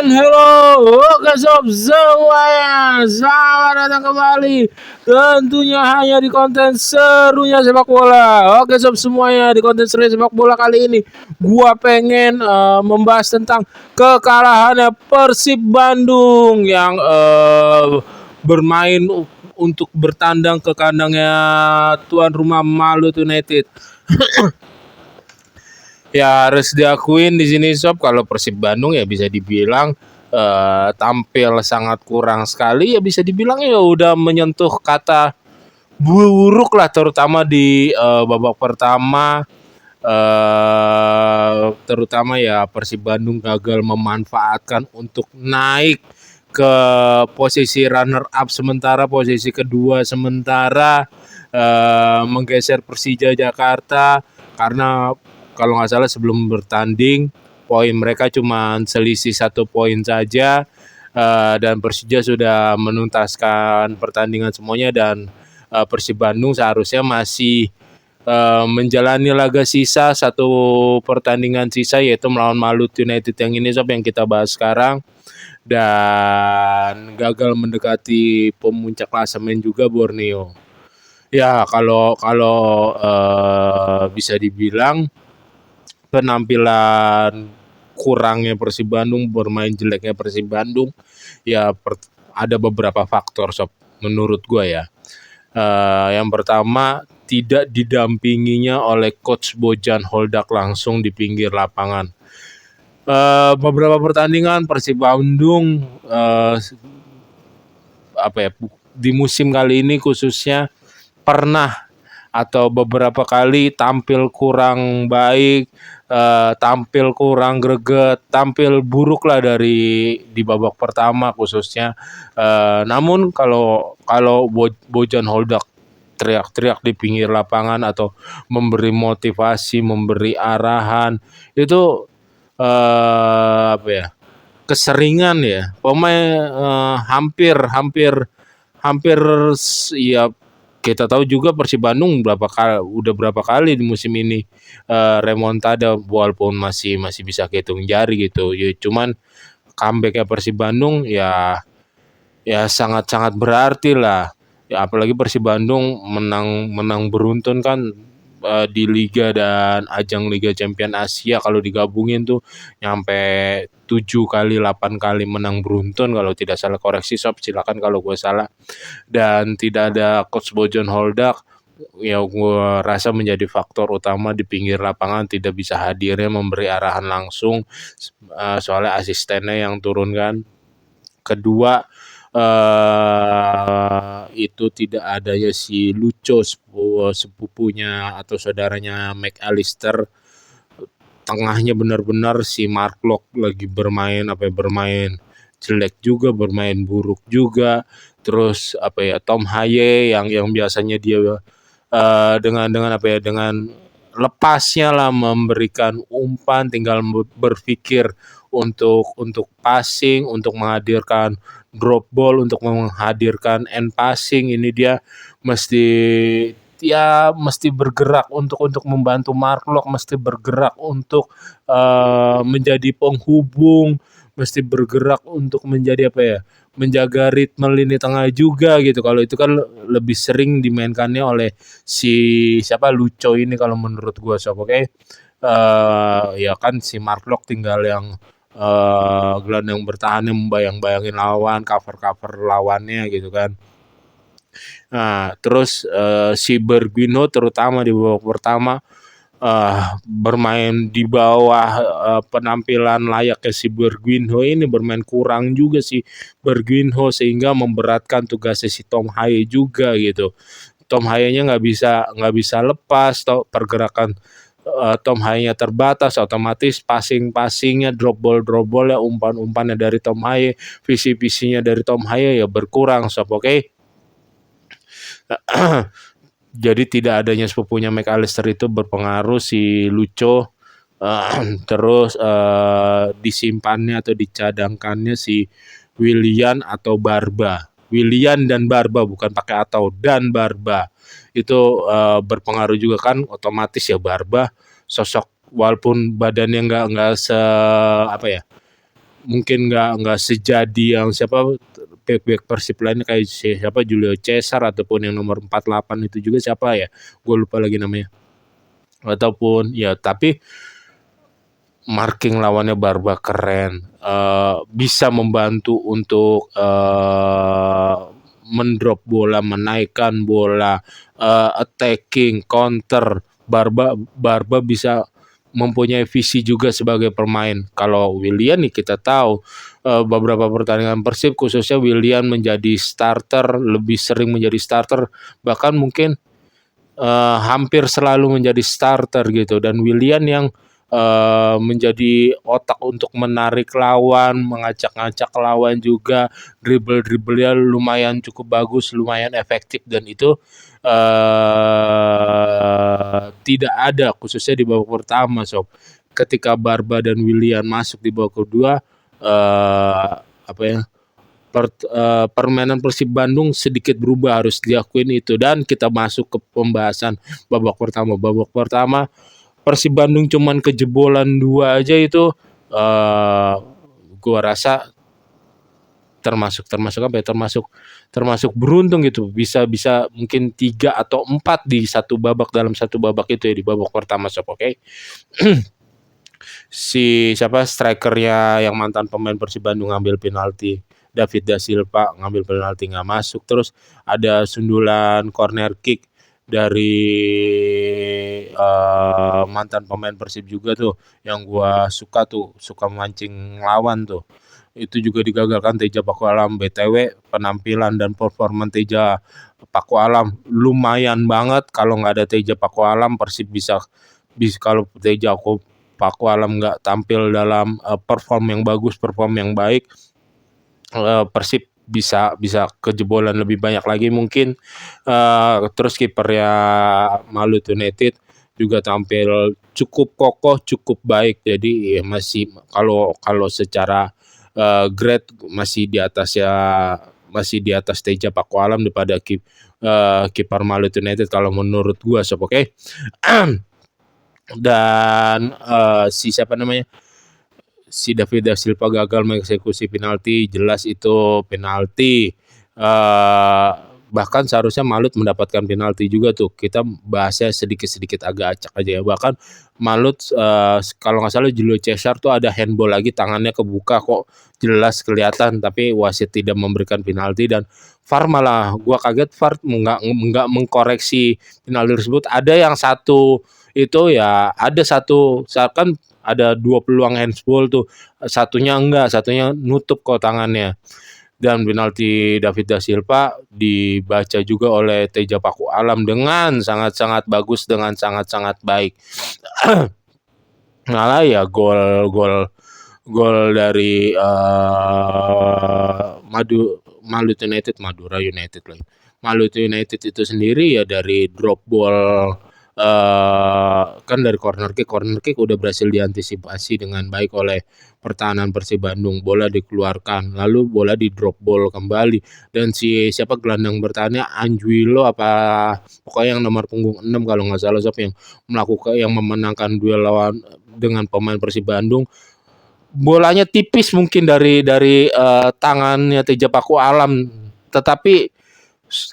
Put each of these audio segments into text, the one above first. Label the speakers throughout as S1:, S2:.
S1: dan hello, oke sob semuanya, selamat datang kembali. Tentunya hanya di konten serunya sepak bola. Oke sob semuanya, di konten serunya sepak bola kali ini, gua pengen membahas tentang kekalahannya Persib Bandung yang bermain untuk bertandang ke kandangnya tuan rumah Malut United. Ya harus diakuin di sini sob, kalau Persib Bandung ya bisa dibilang tampil sangat kurang sekali, ya bisa dibilang ya udah menyentuh kata buruk lah, terutama di babak pertama, terutama ya Persib Bandung gagal memanfaatkan untuk naik ke posisi runner up sementara, posisi kedua sementara, menggeser Persija Jakarta karena kalau nggak salah sebelum bertanding poin mereka cuma selisih 1 poin saja, dan Persija sudah menuntaskan pertandingan semuanya, dan Persib Bandung seharusnya masih menjalani laga sisa, 1 pertandingan sisa, yaitu melawan Malut United yang ini sob yang kita bahas sekarang, dan gagal mendekati pemuncak klasemen juga Borneo. Ya kalau bisa dibilang penampilan kurangnya Persib Bandung, bermain jeleknya Persib Bandung, ya ada beberapa faktor sob menurut gue ya. Yang pertama, tidak didampinginya oleh coach Bojan Holdak langsung di pinggir lapangan. Beberapa pertandingan Persib Bandung di musim kali ini khususnya pernah atau beberapa kali tampil kurang baik, tampil kurang greget, tampil buruk lah di babak pertama khususnya. Namun kalau Bojan Holdak teriak-teriak di pinggir lapangan atau memberi motivasi, memberi arahan, itu keseringan ya. Pemain hampir ya, kita tahu juga Persib Bandung udah berapa kali di musim ini remontada, walaupun masih bisa kehitung jari gitu. Ya cuman comeback-nya Persib Bandung ya sangat berarti lah. Ya apalagi Persib Bandung menang beruntun kan di Liga dan ajang Liga Champion Asia, kalau digabungin tuh nyampe 7 kali 8 kali menang beruntun kalau tidak salah. Koreksi sob, silakan kalau gue salah. Dan tidak ada coach Bojan Holdak, ya gue rasa menjadi faktor utama di pinggir lapangan, tidak bisa hadirnya memberi arahan langsung, soalnya asistennya yang turun kan. Kedua, itu tidak adanya si Lucho, sepupunya atau saudaranya McAllister. Tengahnya benar-benar si Mark Locke lagi bermain jelek juga, bermain buruk juga. Terus Tom Haye yang biasanya dia dengan lepasnya lah memberikan umpan, tinggal berpikir untuk passing, untuk menghadirkan drop ball, untuk menghadirkan end passing, ini dia mesti bergerak untuk membantu Mark Locke, mesti bergerak untuk menjadi penghubung, mesti bergerak untuk menjadi menjaga ritme lini tengah juga gitu. Kalau itu kan lebih sering dimainkannya oleh si Lucho ini kalau menurut gua sob. Ya kan si Mark Locke tinggal yang gelandang bertahan yang membayang-bayangin lawan, cover lawannya gitu kan. Nah, terus si Bergwijn terutama di babak pertama bermain di bawah penampilan layaknya si Bergwijn ini, bermain kurang juga si Bergwijn, sehingga memberatkan tugasnya si Tom Haye juga gitu. Tom Haye-nya nggak bisa lepas, pergerakan Tom Haye-nya terbatas, otomatis passingnya, drop ball ya, umpan-umpannya dari Tom Haye, visi-visinya dari Tom Haye ya berkurang sob. Jadi tidak adanya sepupunya McAllister itu berpengaruh si Lucho, terus disimpannya atau dicadangkannya si Willian dan Barba, bukan pakai atau, dan Barba itu berpengaruh juga kan. Otomatis ya Barba sosok, walaupun badannya nggak mungkin nggak sejadi yang siapa bek Persib lainnya kayak siapa Julio Cesar ataupun yang nomor 48 itu juga siapa ya, gue lupa lagi namanya, ataupun ya tapi marking lawannya Barba keren, bisa membantu untuk mendrop bola, menaikkan bola, attacking, counter. Barba bisa mempunyai visi juga sebagai pemain. Kalau Willian nih kita tahu beberapa pertandingan Persib khususnya Willian menjadi starter, lebih sering menjadi starter, bahkan mungkin hampir selalu menjadi starter gitu, dan Willian yang menjadi otak untuk menarik lawan, mengacak-ngacak lawan juga, dribble-dribblenya lumayan cukup bagus, lumayan efektif, dan itu tidak ada khususnya di babak pertama sob. Ketika Barba dan Willian masuk di babak kedua, permainan Persib Bandung sedikit berubah, harus diakuin itu. Dan kita masuk ke pembahasan babak pertama. Babak pertama Persib Bandung cuman kejebolan 2 aja itu, gua rasa termasuk apa ya, termasuk beruntung gitu, bisa mungkin 3 atau 4 di satu babak, dalam satu babak itu ya, di babak pertama sob. Oke. Si siapa strikernya yang mantan pemain Persib Bandung ngambil penalti, David Da Silva ngambil penalti nggak masuk. Terus ada sundulan corner kick dari mantan pemain Persib juga tuh, yang gua suka memancing lawan tuh. Itu juga digagalkan Teja Paku Alam. BTW penampilan dan performa Teja Paku Alam lumayan banget. Kalau nggak ada Teja Paku Alam, Persib bisa kalau Teja Paku Alam nggak tampil dalam perform yang bagus, perform yang baik, Persib bisa kejebolan lebih banyak lagi mungkin. Terus kipernya Malut United juga tampil cukup kokoh, cukup baik. Jadi ya masih kalau secara grade masih di atas Teja Paku Alam daripada kiper Malut United kalau menurut gua sob. Oke. Dan si David Da Silva gagal mengeksekusi penalti, jelas itu penalti. Bahkan seharusnya Malut mendapatkan penalti juga tuh. Kita bahasnya sedikit agak acak aja ya. Bahkan Malut kalau nggak salah Julio Cesar tuh ada handball lagi, tangannya kebuka kok jelas kelihatan, tapi wasit tidak memberikan penalti. Dan VAR malah gua kaget, VAR nggak mengkoreksi penalti tersebut. Ada yang satu itu ya, ada satu kan ada 2 peluang handsball tuh, satunya enggak, satunya nutup kok tangannya. Dan penalti David Da Silva dibaca juga oleh Teja Paku Alam dengan sangat-sangat bagus, dengan sangat-sangat baik. Malah ya gol dari Malut United, Madura United lagi. Malut United itu sendiri ya dari drop ball, kan dari corner kick udah berhasil diantisipasi dengan baik oleh pertahanan Persib Bandung. Bola dikeluarkan, lalu bola di drop ball kembali, dan si siapa gelandang bertahannya Anjuilo pokoknya yang nomor punggung 6 kalau nggak salah sob, yang memenangkan duel lawan dengan pemain Persib Bandung. Bolanya tipis mungkin dari tangannya Teja Paku Alam, tetapi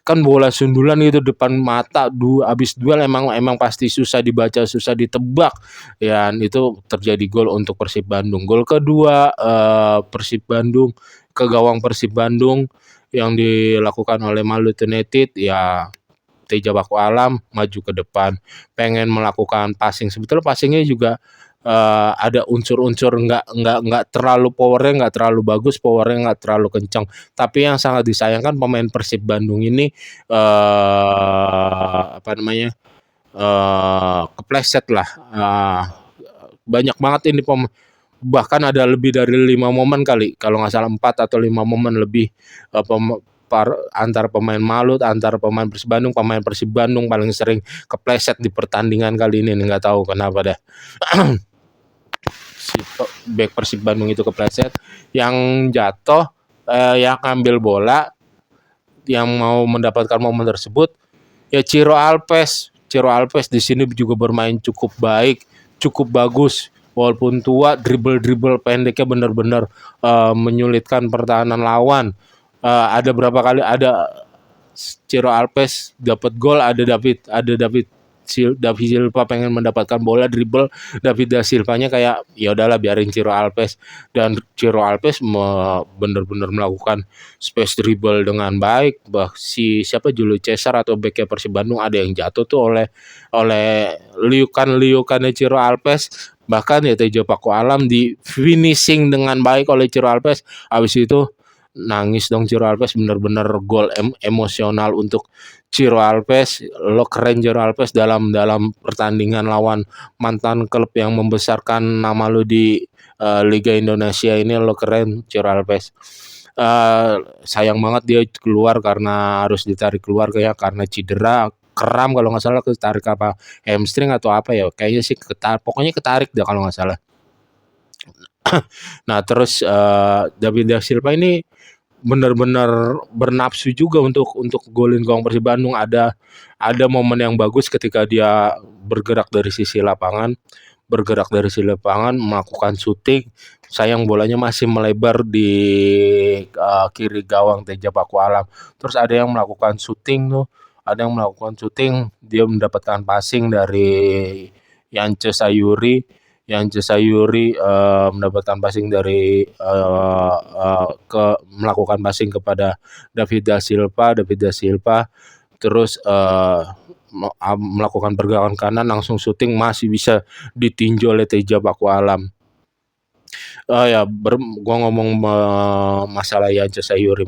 S1: kan bola sundulan itu depan mata, habis duel emang pasti susah dibaca, susah ditebak. Ya, itu terjadi gol untuk Persib Bandung. Gol kedua Persib Bandung ke gawang Persib Bandung yang dilakukan oleh Malut United. Ya, Teja Paku Alam maju ke depan, pengen melakukan passing. Sebetulnya passingnya juga ada unsur-unsur nggak terlalu powernya, nggak terlalu bagus, powernya nggak terlalu kencang. Tapi yang sangat disayangkan pemain Persib Bandung ini kepleset lah. Banyak banget ini bahkan ada lebih dari 5 momen kali, kalau nggak salah 4 atau 5 momen lebih antar pemain Malut, antar pemain Persib Bandung. Pemain Persib Bandung paling sering kepleset di pertandingan kali ini, nggak tahu kenapa dah. Si back Persib Bandung itu kepleset, yang jatuh, yang ambil bola, yang mau mendapatkan momen tersebut ya Ciro Alves di sini juga bermain cukup baik, cukup bagus. walaupun tua, dribble pendeknya benar-benar menyulitkan pertahanan lawan. Ada berapa kali ada Ciro Alves dapat gol, David Silva pengen mendapatkan bola dribble, David da Silvanya kayak ya udahlah biarin Ciro Alves, dan Ciro Alves benar-benar melakukan space dribble dengan baik. Siapa Julio Cesar atau beknya Persib Bandung ada yang jatuh tuh oleh liukannya Ciro Alves, bahkan ya Tejo Paku Alam di finishing dengan baik oleh Ciro Alves. Habis itu nangis dong Ciro Alves, benar-benar gol emosional untuk Ciro Alves. Lo keren Ciro Alves dalam pertandingan lawan mantan klub yang membesarkan nama lo di Liga Indonesia ini. Lo keren Ciro Alves. Sayang banget dia keluar karena harus ditarik keluar karena cedera kram kalau nggak salah, ketarik apa hamstring atau apa ya, kayaknya sih pokoknya ketarik deh kalau nggak salah. Nah terus David da Silva ini benar-benar bernafsu juga untuk golin gawang Persib Bandung. Ada momen yang bagus ketika dia bergerak dari sisi lapangan melakukan syuting, sayang bolanya masih melebar di kiri gawang Teja Paku Alam. Terus ada yang melakukan syuting, dia mendapatkan passing dari Yance Sayuri mendapatkan passing dari melakukan passing kepada David da Silva, terus melakukan pergerakan kanan langsung syuting, masih bisa ditinjau oleh Teja Paku Alam. Gua ngomong masalah Yance Sayuri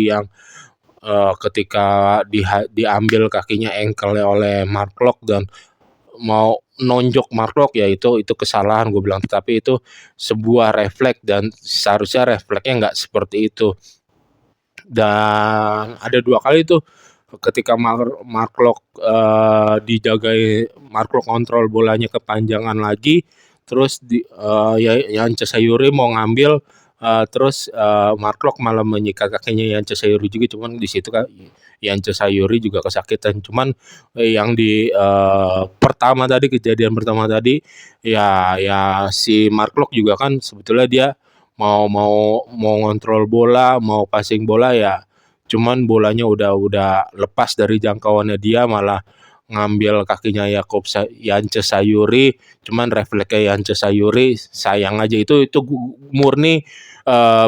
S1: yang ketika diambil kakinya ankle oleh Mark Locke dan mau nonjok Mark Locke, ya itu kesalahan gue bilang, tapi itu sebuah refleks dan seharusnya refleksnya nggak seperti itu. Dan ada 2 kali tuh ketika Mark Locke dijagai, Mark Locke kontrol bolanya kepanjangan lagi, terus Yance Sayuri mau ngambil, terus Mark Locke malah menyikat kakinya Yance Sayuri juga, cuman di situ kan Yance Sayuri juga kesakitan. Cuman yang di kejadian pertama tadi ya si Mark Locke juga kan sebetulnya dia mau ngontrol bola, mau passing bola, ya cuman bolanya udah lepas dari jangkauannya, dia malah ngambil kakinya Yance Sayuri, cuman refleksnya Yance Sayuri, sayang aja. Itu murni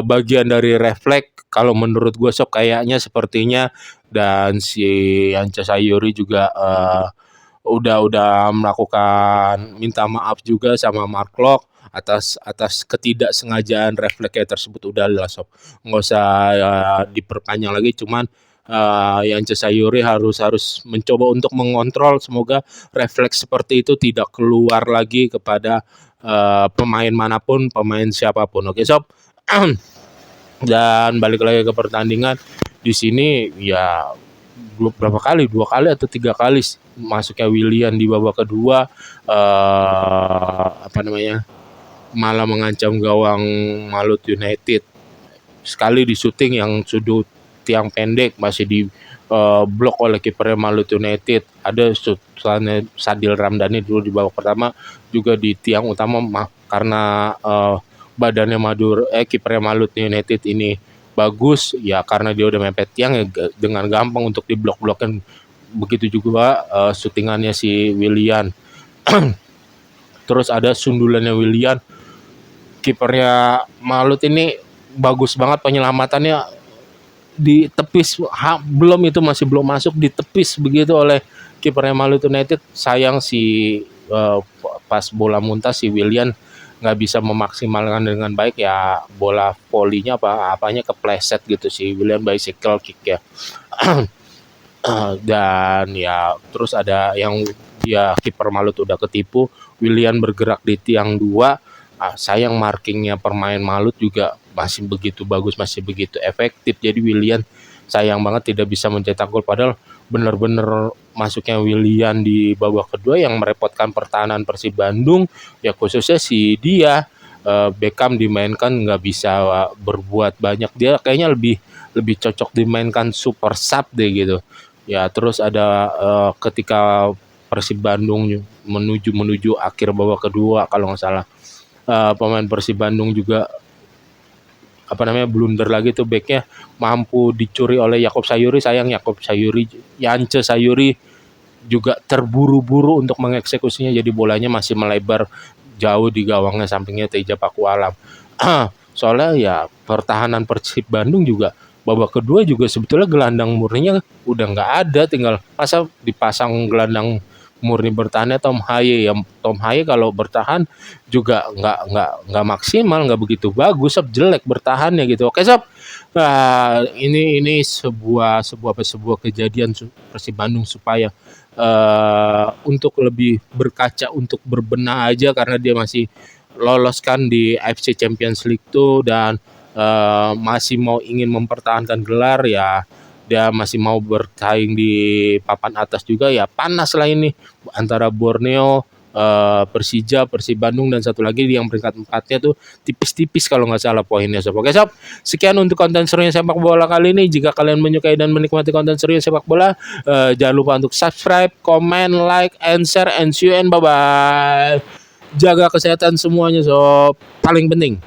S1: bagian dari refleks kalau menurut gue, Sob, kayaknya sepertinya. Dan si Yance Sayuri juga udah melakukan minta maaf juga sama Mark Locke atas ketidaksengajaan refleksnya tersebut. Udah lah Sob, nggak usah diperpanjang lagi. Cuman Yance Sayuri harus mencoba untuk mengontrol, semoga refleks seperti itu tidak keluar lagi kepada pemain manapun, pemain siapapun. Oke Sob. Dan balik lagi ke pertandingan, di sini ya berapa kali, 2 kali atau 3 kali masuknya Willian di babak kedua, malah mengancam gawang Malut United. Sekali di syuting yang sudut tiang pendek masih di blok oleh kipernya Malut United. Ada syutannya Sadil Ramdhani dulu di babak pertama juga di tiang utama, karena badannya kipernya Malut United ini bagus ya, karena dia udah mepet tiang ya dengan gampang untuk diblok-blokin. Begitu juga syutingannya si Willian. Terus ada sundulannya Willian, kipernya Malut ini bagus banget penyelamatannya, di tepis, masih belum masuk, ditepis begitu oleh kipernya Malut United. Sayang pas bola muntah si Willian nggak bisa memaksimalkan dengan baik ya, bola volinya apanya kepleset gitu si Willian, bicycle kick ya. Dan ya terus ada yang kiper Malut udah ketipu, Willian bergerak di tiang 2. Sayang markingnya permain Malut juga masih begitu bagus, masih begitu efektif, jadi Willian sayang banget tidak bisa mencetak gol. Padahal benar-benar masuknya Willian di babak kedua yang merepotkan pertahanan Persib Bandung, ya khususnya si dia Beckham dimainkan nggak bisa berbuat banyak, dia kayaknya lebih cocok dimainkan super sub deh gitu ya. Terus ada ketika Persib Bandung menuju akhir babak kedua kalau nggak salah. Pemain Persib Bandung juga blunder lagi tuh, backnya mampu dicuri oleh Yakob Sayuri. Sayang Yance Sayuri juga terburu-buru untuk mengeksekusinya, jadi bolanya masih melebar jauh di gawangnya sampingnya Teja Pakualam. Soalnya ya pertahanan Persib Bandung juga babak kedua juga sebetulnya gelandang murninya udah nggak ada, tinggal masa dipasang gelandang murni bertahannya Tom Haye. Yang Tom Haye kalau bertahan juga nggak maksimal, nggak begitu bagus, Sob, jelek bertahannya gitu. Oke, Sob. Nah, ini sebuah kejadian Persib Bandung supaya untuk lebih berkaca, untuk berbenah aja, karena dia masih lolos kan di AFC Champions League tuh, dan masih ingin mempertahankan gelar ya. Dia masih mau bersaing di papan atas juga ya. Panas lah ini antara Borneo, Persija, Persib Bandung, dan satu lagi yang peringkat 4-nya tuh tipis-tipis kalau nggak salah poinnya, Sob. Oke, Sob, sekian untuk konten serunya sepak bola kali ini. Jika kalian menyukai dan menikmati konten serunya sepak bola, jangan lupa untuk subscribe, comment, like, and share, and see you and bye-bye. Jaga kesehatan semuanya, Sob, paling penting.